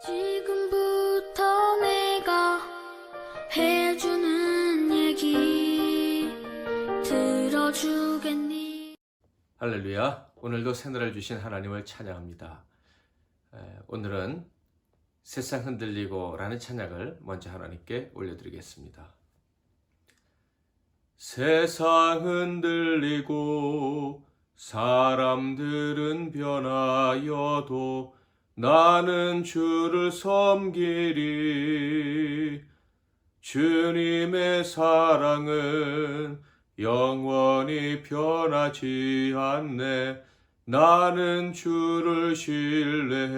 지금부터 내가 해주는 얘기 들어주겠니? 할렐루야. 오늘도 새날을 주신 하나님을 찬양합니다. 오늘은 세상 흔들리고 라는 찬양을 먼저 하나님께 올려드리겠습니다. 세상 흔들리고 사람들은 변하여도 나는 주를 섬기리. 주님의 사랑은 영원히 변하지 않네. 나는 주를 신뢰해.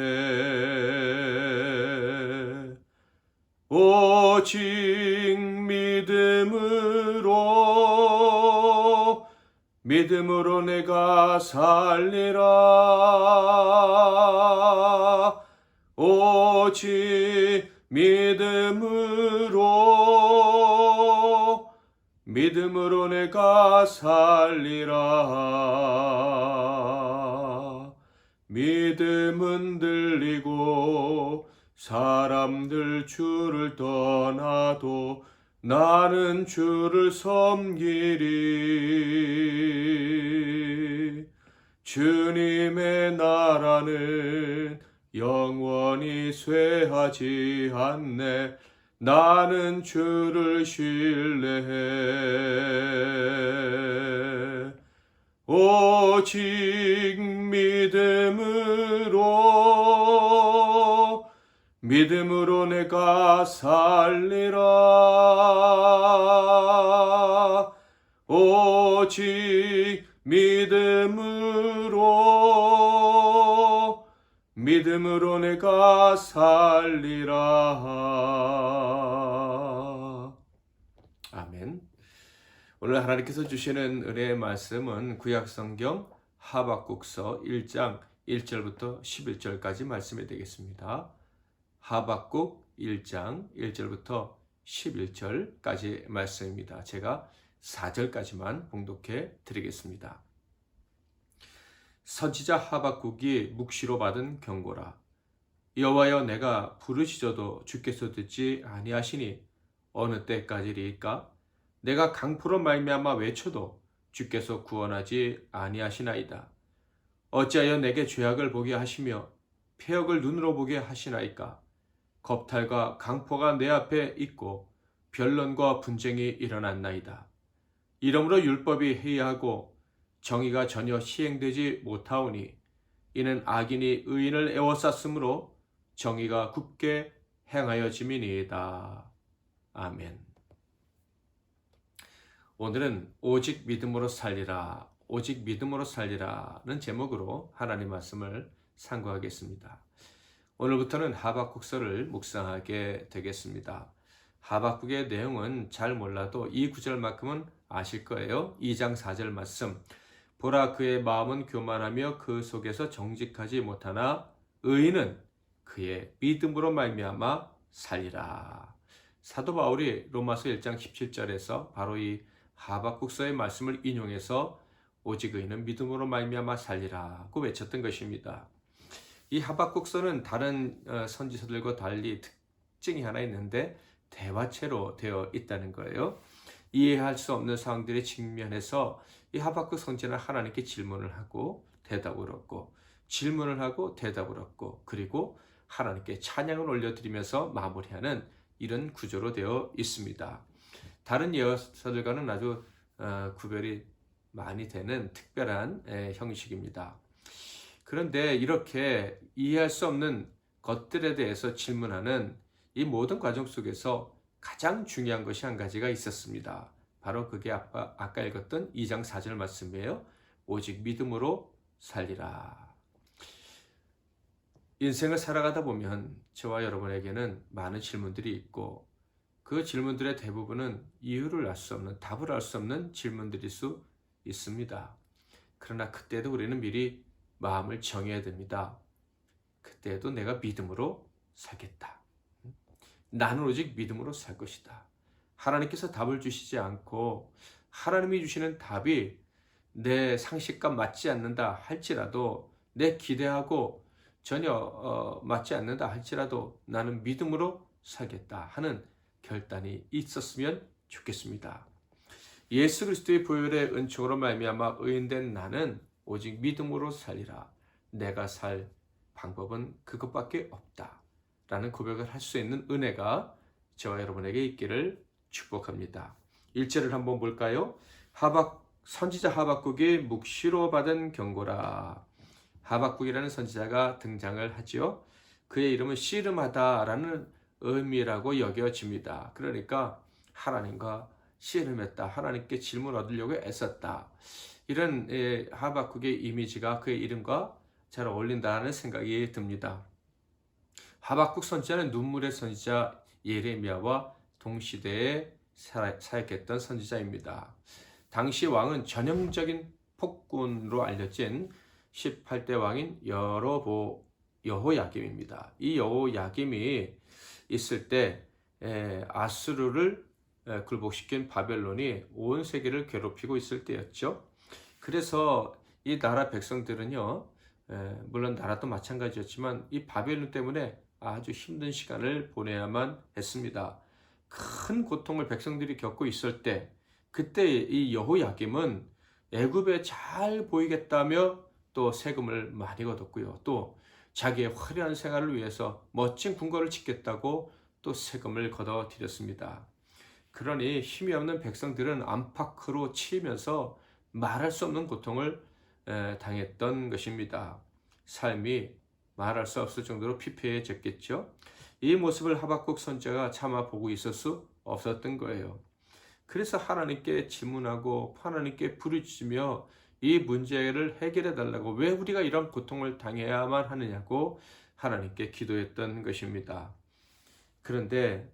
오직 믿음으로 내가 살리라. 오직 믿음으로 내가 살리라. 믿음은 들리고 사람들 주를 떠나도 나는 주를 섬기리. 주님의 나라는 영원히 쇠하지 않네. 나는 주를 신뢰해. 오직 믿음으로 내가 살리라. 오직 믿음으로 내가 살리라. 아멘. 오늘 하나님께서 주시는 은혜의 말씀은 구약성경 하박국서 1장 1절부터 11절까지 말씀이 되겠습니다. 하박국 1장 1절부터 11절까지 말씀입니다. 제가 4절까지만 봉독해 드리겠습니다. 선지자 하박국이 묵시로 받은 경고라. 여호와여, 내가 부르시져도 주께서 듣지 아니하시니 어느 때까지리이까? 내가 강포로 말미암아 외쳐도 주께서 구원하지 아니하시나이다. 어찌하여 내게 죄악을 보게 하시며 패역을 눈으로 보게 하시나이까? 겁탈과 강포가 내 앞에 있고 변론과 분쟁이 일어났나이다. 이러므로 율법이 해이하고 정의가 전혀 시행되지 못하오니 이는 악인이 의인을 애워쌌으므로 정의가 굳게 행하여짐이니이다. 아멘. 오늘은 오직 믿음으로 살리라, 오직 믿음으로 살리라는 제목으로 하나님 말씀을 상고하겠습니다. 오늘부터는 하박국서를 묵상하게 되겠습니다. 하박국의 내용은 잘 몰라도 이 구절만큼은 아실 거예요. 2장 4절 말씀. 보라, 그의 마음은 교만하며 그 속에서 정직하지 못하나 의인은 그의 믿음으로 말미암아 살리라. 사도 바울이 로마서 1장 17절에서 바로 이 하박국서의 말씀을 인용해서 오직 의인은 믿음으로 말미암아 살리라고 외쳤던 것입니다. 이 하박국서는 다른 선지서들과 달리 특징이 하나 있는데 대화체로 되어 있다는 거예요. 이해할 수 없는 상황들에 직면해서 이 하박국 선지자는 하나님께 질문을 하고 대답을 얻고, 질문을 하고 대답을 얻고, 그리고 하나님께 찬양을 올려드리면서 마무리하는 이런 구조로 되어 있습니다. 다른 예언서들과는 아주 구별이 많이 되는 특별한 형식입니다. 그런데 이렇게 이해할 수 없는 것들에 대해서 질문하는 이 모든 과정 속에서 가장 중요한 것이 한 가지가 있었습니다. 바로 그게 아까 읽었던 2장 4절 말씀이에요. 오직 믿음으로 살리라. 인생을 살아가다 보면 저와 여러분에게는 많은 질문들이 있고, 그 질문들의 대부분은 이유를 알 수 없는, 답을 알 수 없는 질문들일 수 있습니다. 그러나 그때도 우리는 미리 마음을 정해야 됩니다. 그때도 내가 믿음으로 살겠다. 나는 오직 믿음으로 살 것이다. 하나님께서 답을 주시지 않고 하나님이 주시는 답이 내 상식과 맞지 않는다 할지라도 내 기대하고 전혀 맞지 않는다 할지라도 나는 믿음으로 살겠다 하는 결단이 있었으면 좋겠습니다. 예수 그리스도의 보혈의 은총으로 말미암아 의인된 나는 오직 믿음으로 살리라. 내가 살 방법은 그것밖에 없다. 라는 고백을 할 수 있는 은혜가 저와 여러분에게 있기를 축복합니다. 1절을 한번 볼까요? 선지자 하박국이 묵시로 받은 경고라. 하박국이라는 선지자가 등장을 하지요. 그의 이름은 씨름하다라는 의미라고 여겨집니다. 그러니까 하나님과 씨름했다. 하나님께 질문 얻으려고 애썼다. 이런 하박국의 이미지가 그의 이름과 잘 어울린다는 생각이 듭니다. 하박국 선지자는 눈물의 선지자 예레미야와 동시대에 사역했던 선지자입니다. 당시 왕은 전형적인 폭군으로 알려진 18대 왕인 여호야김입니다. 이 여호야김이 있을 때 아수르를 굴복시킨 바벨론이 온 세계를 괴롭히고 있을 때였죠. 그래서 이 나라 백성들은요, 물론 나라도 마찬가지였지만 이 바벨론 때문에 아주 힘든 시간을 보내야만 했습니다. 큰 고통을 백성들이 겪고 있을 때, 그때 이 여호야김은 애굽에 잘 보이겠다며 또 세금을 많이 걷었고요. 또 자기의 화려한 생활을 위해서 멋진 궁궐을 짓겠다고 또 세금을 걷어들였습니다. 그러니 힘이 없는 백성들은 안팎으로 치이면서 말할 수 없는 고통을 당했던 것입니다. 삶이 말할 수 없을 정도로 피폐해졌겠죠. 이 모습을 하박국 선지자가 차마 보고 있을 수 없었던 거예요. 그래서 하나님께 질문하고 하나님께 부르짖으며 이 문제를 해결해 달라고, 왜 우리가 이런 고통을 당해야만 하느냐고 하나님께 기도했던 것입니다. 그런데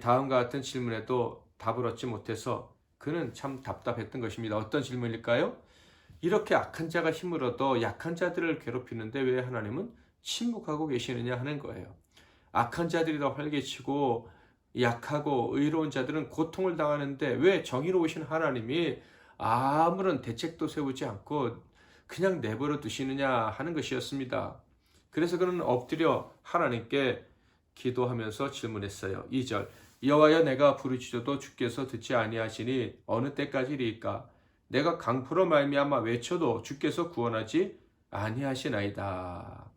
다음과 같은 질문에도 답을 얻지 못해서 그는 참 답답했던 것입니다. 어떤 질문일까요? 이렇게 악한 자가 힘을 얻어 약한 자들을 괴롭히는데 왜 하나님은 침묵하고 계시느냐 하는 거예요. 악한 자들이 더 활개치고 약하고 의로운 자들은 고통을 당하는데 왜 정의로우신 하나님이 아무런 대책도 세우지 않고 그냥 내버려 두시느냐 하는 것이었습니다. 그래서 그는 엎드려 하나님께 기도하면서 질문했어요. 2절, 여호와여, 내가 부르짖어도 주께서 듣지 아니하시니 어느 때까지리이까? 내가 강포로 말미암아 외쳐도 주께서 구원하지 아니하시나이다.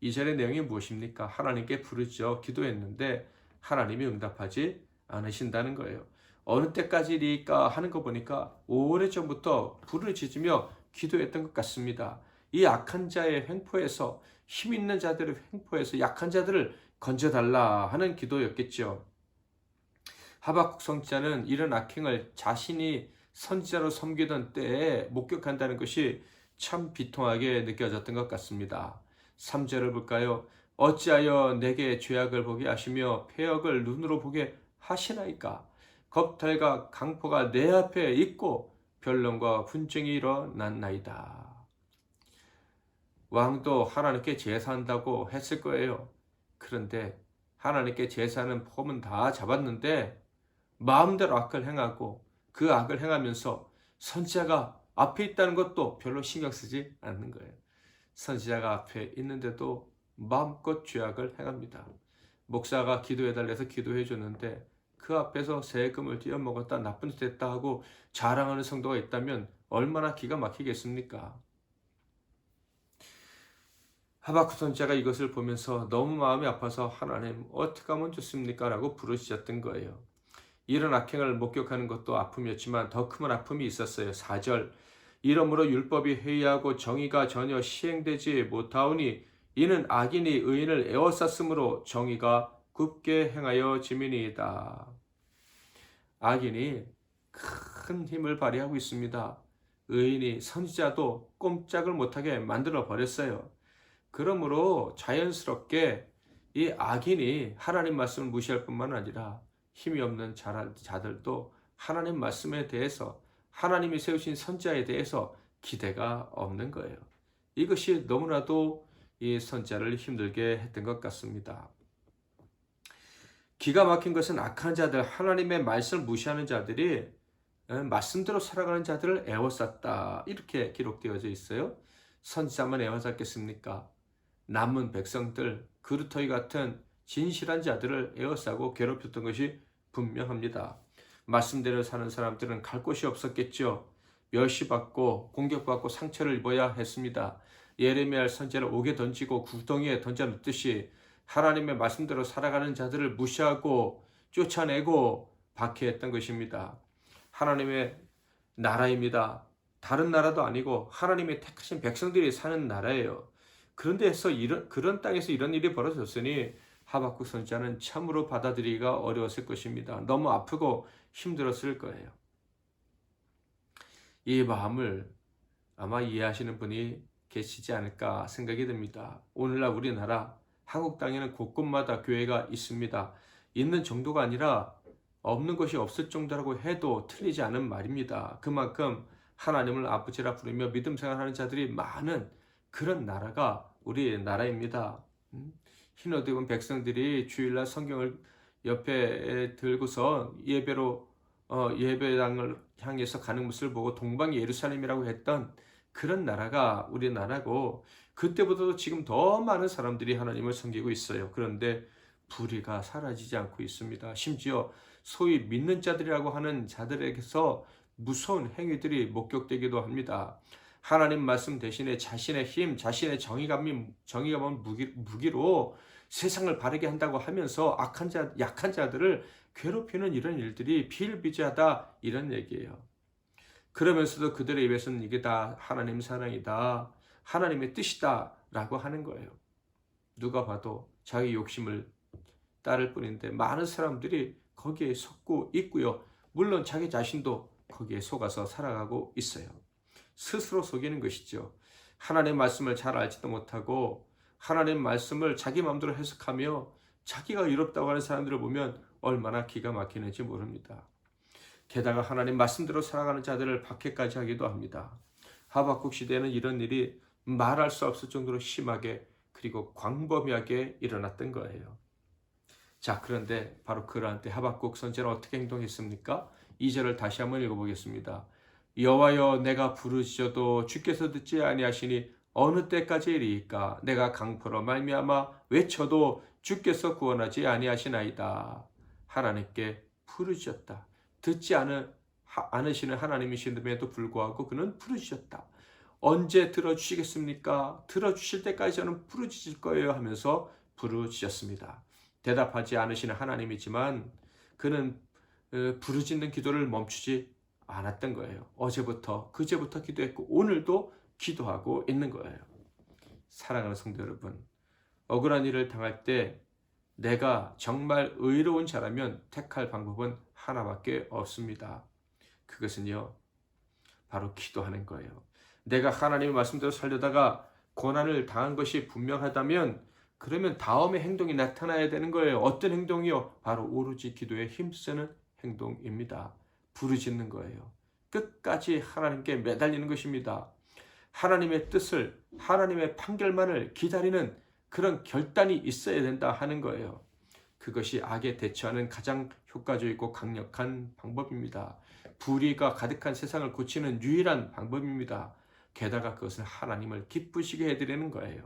2절의 내용이 무엇입니까? 하나님께 부르짖어 기도했는데 하나님이 응답하지 않으신다는 거예요. 어느 때까지리까 하는 거 보니까 오래전부터 부르짖으며 기도했던 것 같습니다. 이 악한 자의 횡포에서, 힘 있는 자들의 횡포에서 약한 자들을 건져달라 하는 기도였겠죠. 하박국 선지자는 이런 악행을 자신이 선지자로 섬기던 때에 목격한다는 것이 참 비통하게 느껴졌던 것 같습니다. 3절을 볼까요? 어찌하여 내게 죄악을 보게 하시며 패역을 눈으로 보게 하시나이까? 겁탈과 강포가 내 앞에 있고 변론과 분쟁이 일어났나이다. 왕도 하나님께 제사한다고 했을 거예요. 그런데 하나님께 제사하는 폼은 다 잡았는데 마음대로 악을 행하고 그 악을 행하면서 선지자가 앞에 있다는 것도 별로 신경 쓰지 않는 거예요. 선지자가 앞에 있는데도 마음껏 죄악을 행합니다. 목사가 기도해달래서 기도해 줬는데 그 앞에서 세금을 띄어먹었다, 나쁜 짓 했다 하고 자랑하는 성도가 있다면 얼마나 기가 막히겠습니까? 하박국 선지자가 이것을 보면서 너무 마음이 아파서 하나님 어떻게 하면 좋습니까? 라고 부르짖었던 거예요. 이런 악행을 목격하는 것도 아픔이었지만 더 큰 아픔이 있었어요. 4절, 이러므로 율법이 회의하고 정의가 전혀 시행되지 못하오니 이는 악인이 의인을 에워쌌으므로 정의가 굽게 행하여 지민이다. 악인이 큰 힘을 발휘하고 있습니다. 의인이, 선지자도 꼼짝을 못하게 만들어 버렸어요. 그러므로 자연스럽게 이 악인이 하나님 말씀을 무시할 뿐만 아니라 힘이 없는 자들도 하나님 말씀에 대해서, 하나님이 세우신 선지자에 대해서 기대가 없는 거예요. 이것이 너무나도 이 선지자를 힘들게 했던 것 같습니다. 기가 막힌 것은 악한 자들, 하나님의 말씀을 무시하는 자들이 말씀대로 살아가는 자들을 에워쌌다, 이렇게 기록되어져 있어요. 선지자만 에워쌌겠습니까? 남은 백성들, 그루터기 같은 진실한 자들을 에워싸고 괴롭혔던 것이 분명합니다. 말씀대로 사는 사람들은 갈 곳이 없었겠죠. 멸시받고 공격받고 상처를 입어야 했습니다. 예레미야 선지자를 옥에 던지고 구덩이에 던져놓듯이 하나님의 말씀대로 살아가는 자들을 무시하고 쫓아내고 박해했던 것입니다. 하나님의 나라입니다. 다른 나라도 아니고 하나님의 택하신 백성들이 사는 나라예요. 그런데서 그런 땅에서 이런 일이 벌어졌으니 하박국 선지자는 참으로 받아들이기가 어려웠을 것입니다. 너무 아프고 힘들었을 거예요. 이 마음을 아마 이해하시는 분이 계시지 않을까 생각이 듭니다. 오늘날 우리나라 한국 땅에는 곳곳마다 교회가 있습니다. 있는 정도가 아니라 없는 것이 없을 정도라고 해도 틀리지 않은 말입니다. 그만큼 하나님을 아버지라 부르며 믿음 생활하는 자들이 많은 그런 나라가 우리 나라입니다. 흰 옷 입은 백성들이 주일날 성경을 옆에 들고서 예배당을 향해서 가는 모습을 보고 동방이 예루살렘이라고 했던 그런 나라가 우리나라고, 그때보다도 지금 더 많은 사람들이 하나님을 섬기고 있어요. 그런데 불의가 사라지지 않고 있습니다. 심지어 소위 믿는 자들이라고 하는 자들에게서 무서운 행위들이 목격되기도 합니다. 하나님 말씀 대신에 자신의 힘, 자신의 정의감인 무기로 세상을 바르게 한다고 하면서 약한 자들을 괴롭히는 이런 일들이 비일비재하다, 이런 얘기예요. 그러면서도 그들의 입에서는 이게 다 하나님 사랑이다, 하나님의 뜻이다 라고 하는 거예요. 누가 봐도 자기 욕심을 따를 뿐인데 많은 사람들이 거기에 속고 있고요. 물론 자기 자신도 거기에 속아서 살아가고 있어요. 스스로 속이는 것이죠. 하나님 말씀을 잘 알지도 못하고 하나님 말씀을 자기 마음대로 해석하며 자기가 의롭다고 하는 사람들을 보면 얼마나 기가 막히는지 모릅니다. 게다가 하나님 말씀대로 살아가는 자들을 박해까지 하기도 합니다. 하박국 시대에는 이런 일이 말할 수 없을 정도로 심하게 그리고 광범위하게 일어났던 거예요. 자, 그런데 바로 그러한 때 하박국 선지자는 어떻게 행동했습니까? 2절을 다시 한번 읽어보겠습니다. 여호와여, 내가 부르짖어도 주께서 듣지 아니하시니 어느 때까지이리이까? 내가 강포로 말미암아 외쳐도 주께서 구원하지 아니하시나이다. 하나님께 부르짖었다. 듣지 않으시는 하나님이심에도 불구하고 그는 부르짖었다. 언제 들어주시겠습니까? 들어주실 때까지 저는 부르짖을 거예요 하면서 부르짖었습니다. 대답하지 않으시는 하나님이지만 그는 부르짖는 기도를 멈추지 않았던 거예요. 어제부터 그제부터 기도했고 오늘도 기도하고 있는 거예요. 사랑하는 성도 여러분, 억울한 일을 당할 때 내가 정말 의로운 자라면 택할 방법은 하나밖에 없습니다. 그것은요, 바로 기도하는 거예요. 내가 하나님의 말씀대로 살려다가 고난을 당한 것이 분명하다면 그러면 다음의 행동이 나타나야 되는 거예요. 어떤 행동이요? 바로 오로지 기도에 힘쓰는 행동입니다. 부르짖는 거예요. 끝까지 하나님께 매달리는 것입니다. 하나님의 뜻을, 하나님의 판결만을 기다리는 그런 결단이 있어야 된다 하는 거예요. 그것이 악에 대처하는 가장 효과적이고 강력한 방법입니다. 불의가 가득한 세상을 고치는 유일한 방법입니다. 게다가 그것은 하나님을 기쁘시게 해드리는 거예요.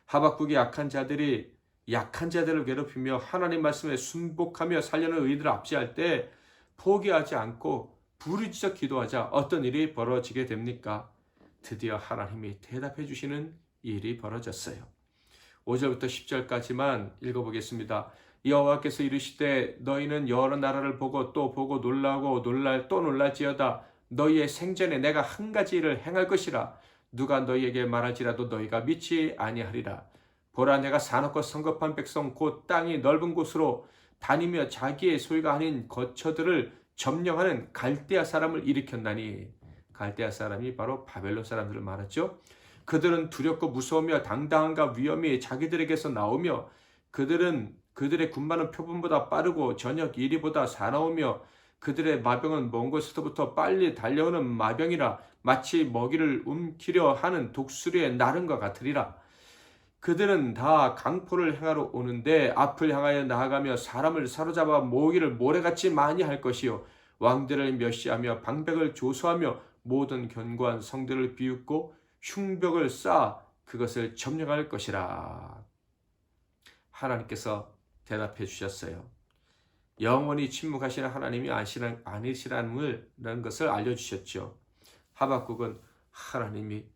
하박국이 약한 자들을 괴롭히며 하나님 말씀에 순복하며 살려는 의들을 압제할 때 포기하지 않고 부르짖어 기도하자 어떤 일이 벌어지게 됩니까? 드디어 하나님이 대답해 주시는 일이 벌어졌어요. 5절부터 10절까지만 읽어보겠습니다. 여호와께서 이르시되 너희는 여러 나라를 보고 또 보고 놀라고 또 놀랄지어다. 너희의 생전에 내가 한 가지 일을 행할 것이라. 누가 너희에게 말할지라도 너희가 믿지 아니하리라. 보라, 내가 사납고 성급한 백성 곧 땅이 넓은 곳으로 다니며 자기의 소유가 아닌 거처들을 점령하는 갈대아 사람을 일으켰나니. 갈대아 사람이 바로 바벨론 사람들을 말하죠. 그들은 두렵고 무서우며 당당함과 위엄이 자기들에게서 나오며 그들의 군마는 표범보다 빠르고 저녁 이리보다 사나우며 그들의 마병은 먼 곳에서부터 빨리 달려오는 마병이라. 마치 먹이를 움키려 하는 독수리의 나름과 같으리라. 그들은 다 강포를 행하러 오는데 앞을 향하여 나아가며 사람을 사로잡아 모으기를 모래같이 많이 할 것이요, 왕들을 멸시하며 방백을 조소하며 모든 견고한 성들을 비웃고 흉벽을 쌓아 그것을 점령할 것이라. 하나님께서 대답해 주셨어요. 영원히 침묵하시는 하나님이 아니시라는 것을 알려주셨죠. 하박국은 하나님이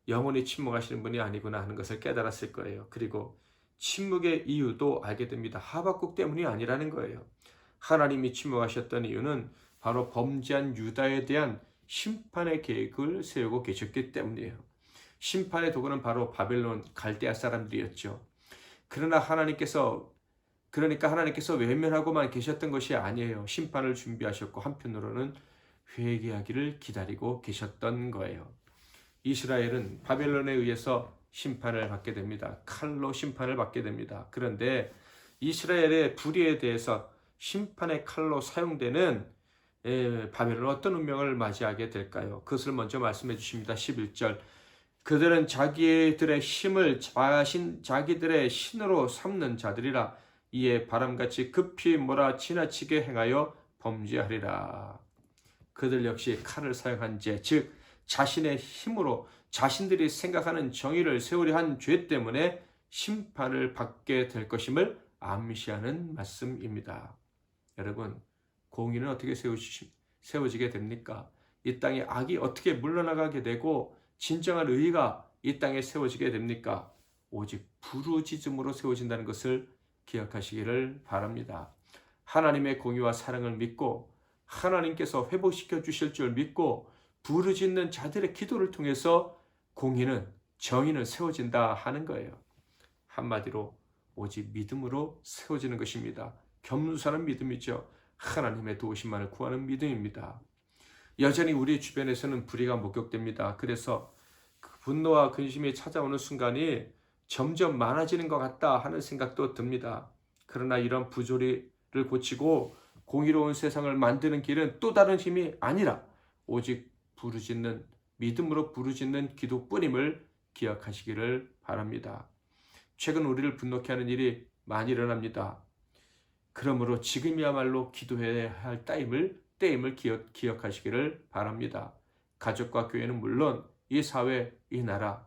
영원히 침묵하시는 분이 아니구나 하는 것을 깨달았을 거예요. 그리고 침묵의 이유도 알게 됩니다. 하박국 때문이 아니라는 거예요. 하나님이 침묵하셨던 이유는 바로 범죄한 유다에 대한 심판의 계획을 세우고 계셨기 때문이에요. 심판의 도구는 바로 바벨론 갈대아 사람들이었죠. 그러니까 하나님께서 외면하고만 계셨던 것이 아니에요. 심판을 준비하셨고 한편으로는 회개하기를 기다리고 계셨던 거예요. 이스라엘은 바벨론에 의해서 심판을 받게 됩니다. 칼로 심판을 받게 됩니다. 그런데 이스라엘의 불의에 대해서 심판의 칼로 사용되는 바벨론은 어떤 운명을 맞이하게 될까요? 그것을 먼저 말씀해 주십니다. 11절. 그들은 자기들의 힘을 자기들의 신으로 삼는 자들이라. 이에 바람같이 급히 몰아 지나치게 행하여 범죄하리라. 그들 역시 칼을 사용한 죄, 즉 자신의 힘으로 자신들이 생각하는 정의를 세우려 한 죄 때문에 심판을 받게 될 것임을 암시하는 말씀입니다. 여러분, 공의는 어떻게 세워지게 됩니까? 이 땅에 악이 어떻게 물러나가게 되고 진정한 의의가 이 땅에 세워지게 됩니까? 오직 부르짖음으로 세워진다는 것을 기억하시기를 바랍니다. 하나님의 공의와 사랑을 믿고 하나님께서 회복시켜 주실 줄 믿고 부르짖는 자들의 기도를 통해서 공의는, 정의는 세워진다 하는 거예요. 한마디로 오직 믿음으로 세워지는 것입니다. 겸손한 믿음이죠. 하나님의 도우심만을 구하는 믿음입니다. 여전히 우리 주변에서는 불의가 목격됩니다. 그래서 그 분노와 근심이 찾아오는 순간이 점점 많아지는 것 같다 하는 생각도 듭니다. 그러나 이런 부조리를 고치고 공의로운 세상을 만드는 길은 또 다른 힘이 아니라 오직 믿음으로 부르짖는 기도뿐임을 기억하시기를 바랍니다. 최근 우리를 분노케 하는 일이 많이 일어납니다. 그러므로 지금이야말로 기도해야 할 때임을 기억하시기를 바랍니다. 가족과 교회는 물론 이 사회, 이 나라,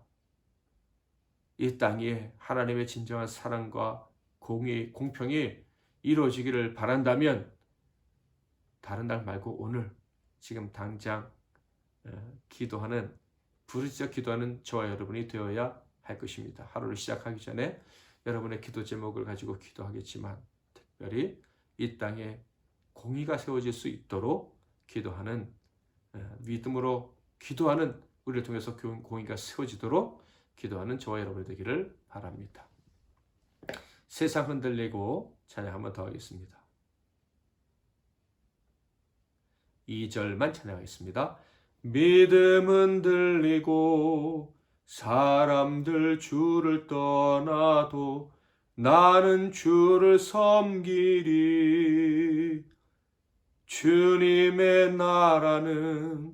이 땅에 하나님의 진정한 사랑과 공의, 공평이 이루어지기를 바란다면 다른 날 말고 오늘 지금 당장 부르짖어 기도하는 저와 여러분이 되어야 할 것입니다. 하루를 시작하기 전에 여러분의 기도 제목을 가지고 기도하겠지만 특별히 이 땅에 공의가 세워질 수 있도록 기도하는, 믿음으로 기도하는, 우리를 통해서 공의가 세워지도록 기도하는 저와 여러분이 되기를 바랍니다. 세상 흔들리고 찬양 한번 더 하겠습니다. 2절만 찬양하겠습니다. 믿음 흔들리고 사람들 주를 떠나도 나는 주를 섬기리. 주님의 나라는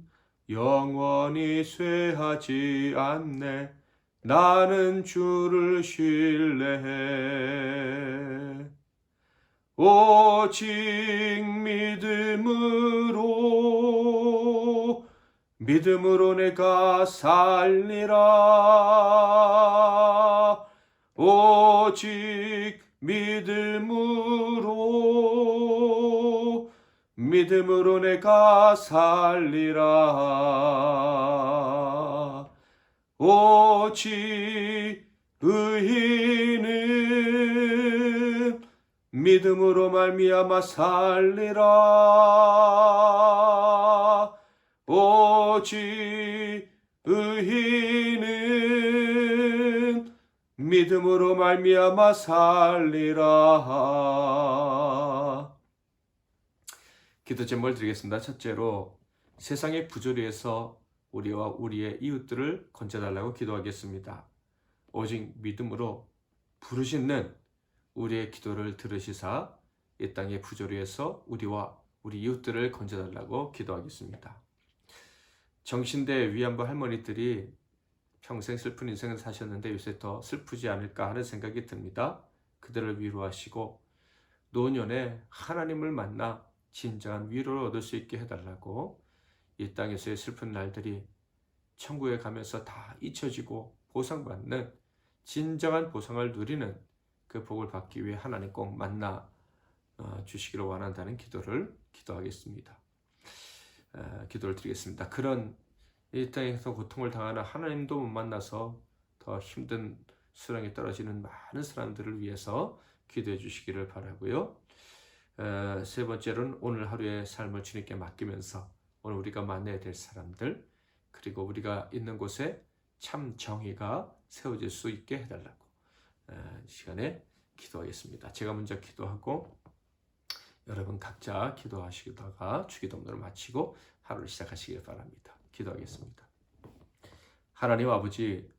영원히 쇠하지 않네. 나는 주를 신뢰해. 오직 믿음으로 내가 살리라. 오직 믿음으로 내가 살리라. 오직 의인은 믿음으로 말미암아 살리라. 오직 의인은 믿음으로 말미암아 살리라. 기도 제목을 드리겠습니다. 첫째로 세상의 부조리에서 우리와 우리의 이웃들을 건져달라고 기도하겠습니다. 오직 믿음으로 부르짖는 우리의 기도를 들으시사 이 땅의 부조리에서 우리와 우리 이웃들을 건져달라고 기도하겠습니다. 정신대 위안부 할머니들이 평생 슬픈 인생을 사셨는데 요새 더 슬프지 않을까 하는 생각이 듭니다. 그들을 위로하시고 노년에 하나님을 만나 진정한 위로를 얻을 수 있게 해달라고, 이 땅에서의 슬픈 날들이 천국에 가면서 다 잊혀지고 보상받는 진정한 보상을 누리는 그 복을 받기 위해 하나님 꼭 만나 주시기를 원한다는 기도하겠습니다. 기도를 드리겠습니다. 그런 이 땅에서 고통을 당하는 하나님도 못 만나서 더 힘든 수렁에 떨어지는 많은 사람들을 위해서 기도해 주시기를 바라고요. 세 번째로는 오늘 하루의 삶을 주님께 맡기면서 오늘 우리가 만나야 될 사람들, 그리고 우리가 있는 곳에 참 정의가 세워질 수 있게 해달라고 이 시간에 기도하겠습니다. 제가 먼저 기도하고 여러분 각자 기도하시다가 주기도문을 마치고 하루를 시작하시길 바랍니다. 기도하겠습니다. 하나님 아버지,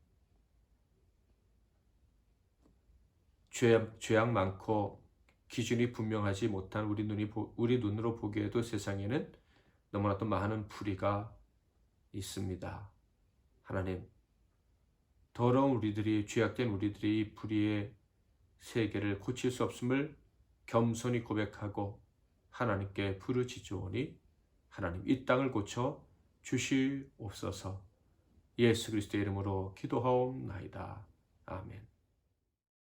죄악 많고 기준이 분명하지 못한 우리 눈으로 보기에도 세상에는 너무나도 많은 불의가 있습니다. 하나님, 더러운 우리들이, 죄악된 우리들이 이 불의의 세계를 고칠 수 없음을 겸손히 고백하고 하나님께 부르짖으오니 하나님 이 땅을 고쳐 주시옵소서. 예수 그리스도의 이름으로 기도하옵나이다. 아멘.